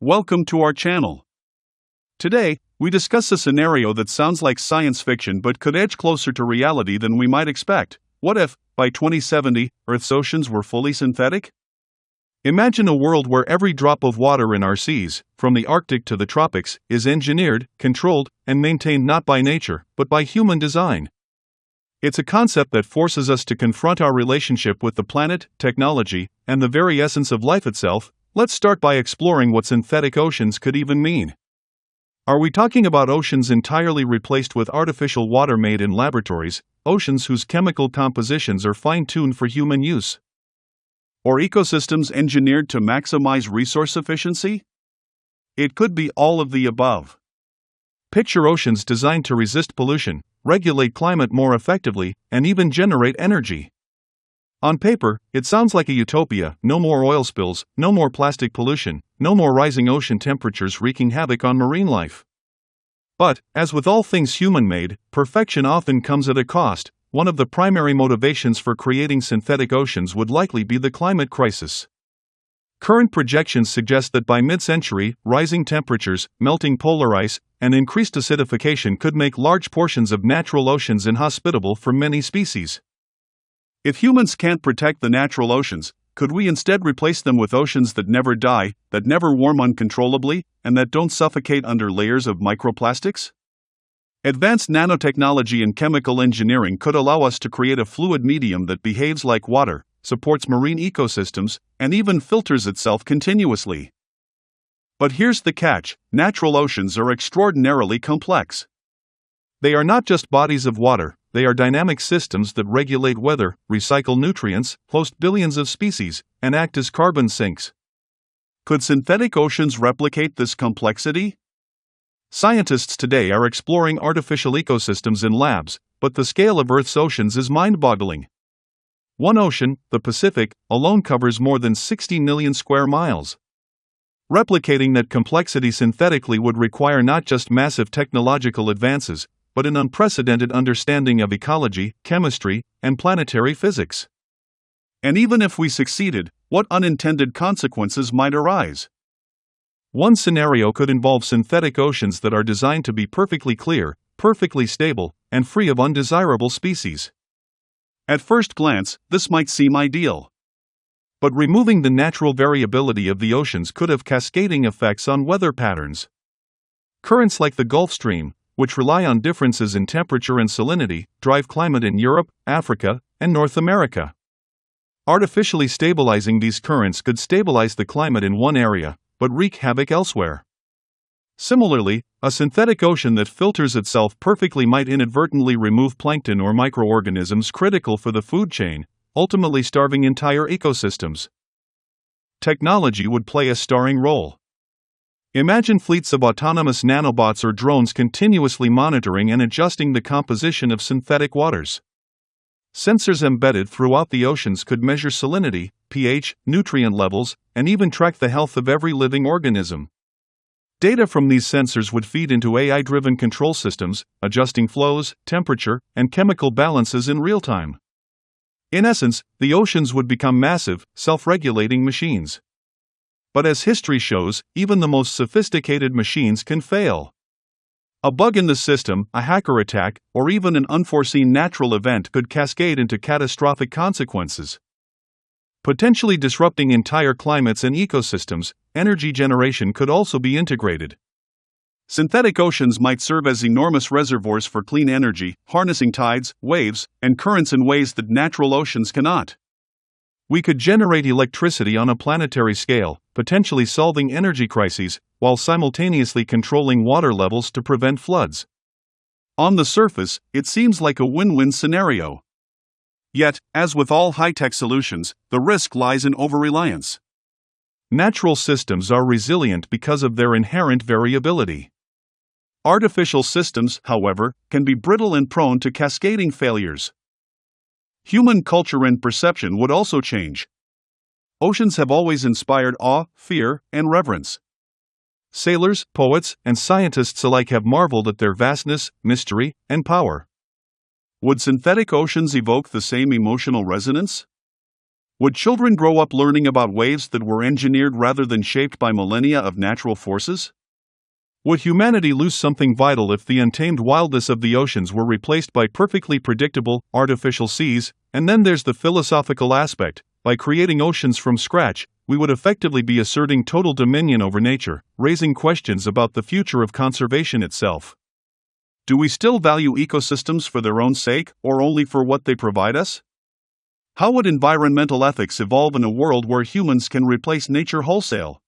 Welcome to our channel. Today, we discuss a scenario that sounds like science fiction but could edge closer to reality than we might expect. What if, by 2070, Earth's oceans were fully synthetic? Imagine a world where every drop of water in our seas, from the Arctic to the tropics, is engineered, controlled, and maintained not by nature, but by human design. It's a concept that forces us to confront our relationship with the planet, technology, and the very essence of life itself. Let's start by exploring what synthetic oceans could even mean. Are we talking about oceans entirely replaced with artificial water made in laboratories, oceans whose chemical compositions are fine-tuned for human use? Or ecosystems engineered to maximize resource efficiency? It could be all of the above. Picture oceans designed to resist pollution, regulate climate more effectively, and even generate energy. On paper, it sounds like a utopia: no more oil spills, no more plastic pollution, no more rising ocean temperatures wreaking havoc on marine life. But, as with all things human-made, perfection often comes at a cost. One of the primary motivations for creating synthetic oceans would likely be the climate crisis. Current projections suggest that by mid-century, rising temperatures, melting polar ice, and increased acidification could make large portions of natural oceans inhospitable for many species. If humans can't protect the natural oceans, could we instead replace them with oceans that never die, that never warm uncontrollably, and that don't suffocate under layers of microplastics? Advanced nanotechnology and chemical engineering could allow us to create a fluid medium that behaves like water, supports marine ecosystems, and even filters itself continuously. But here's the catch: natural oceans are extraordinarily complex. They are not just bodies of water. They are dynamic systems that regulate weather, recycle nutrients, host billions of species, and act as carbon sinks. Could synthetic oceans replicate this complexity? Scientists today are exploring artificial ecosystems in labs, but the scale of Earth's oceans is mind-boggling. One ocean, the Pacific, alone covers more than 60 million square miles. Replicating that complexity synthetically would require not just massive technological advances, but an unprecedented understanding of ecology, chemistry, and planetary physics. And even if we succeeded, what unintended consequences might arise? One scenario could involve synthetic oceans that are designed to be perfectly clear, perfectly stable, and free of undesirable species. At first glance, this might seem ideal. But removing the natural variability of the oceans could have cascading effects on weather patterns. Currents like the Gulf Stream, which rely on differences in temperature and salinity, drive climate in Europe, Africa, and North America. Artificially stabilizing these currents could stabilize the climate in one area, but wreak havoc elsewhere. Similarly, a synthetic ocean that filters itself perfectly might inadvertently remove plankton or microorganisms critical for the food chain, ultimately starving entire ecosystems. Technology would play a starring role. Imagine fleets of autonomous nanobots or drones continuously monitoring and adjusting the composition of synthetic waters. Sensors embedded throughout the oceans could measure salinity, pH, nutrient levels, and even track the health of every living organism. Data from these sensors would feed into AI-driven control systems, adjusting flows, temperature, and chemical balances in real time. In essence, the oceans would become massive, self-regulating machines. But as history shows, even the most sophisticated machines can fail. A bug in the system, a hacker attack, or even an unforeseen natural event could cascade into catastrophic consequences. Potentially disrupting entire climates and ecosystems. Energy generation could also be integrated. Synthetic oceans might serve as enormous reservoirs for clean energy, harnessing tides, waves, and currents in ways that natural oceans cannot. We could generate electricity on a planetary scale, potentially solving energy crises, while simultaneously controlling water levels to prevent floods. On the surface, it seems like a win-win scenario. Yet, as with all high-tech solutions, the risk lies in over-reliance. Natural systems are resilient because of their inherent variability. Artificial systems, however, can be brittle and prone to cascading failures. Human culture and perception would also change. Oceans have always inspired awe, fear, and reverence. Sailors, poets, and scientists alike have marveled at their vastness, mystery, and power. Would synthetic oceans evoke the same emotional resonance? Would children grow up learning about waves that were engineered rather than shaped by millennia of natural forces? Would humanity lose something vital if the untamed wildness of the oceans were replaced by perfectly predictable, artificial seas? And then there's the philosophical aspect. By creating oceans from scratch, we would effectively be asserting total dominion over nature, raising questions about the future of conservation itself. Do we still value ecosystems for their own sake, or only for what they provide us? How would environmental ethics evolve in a world where humans can replace nature wholesale?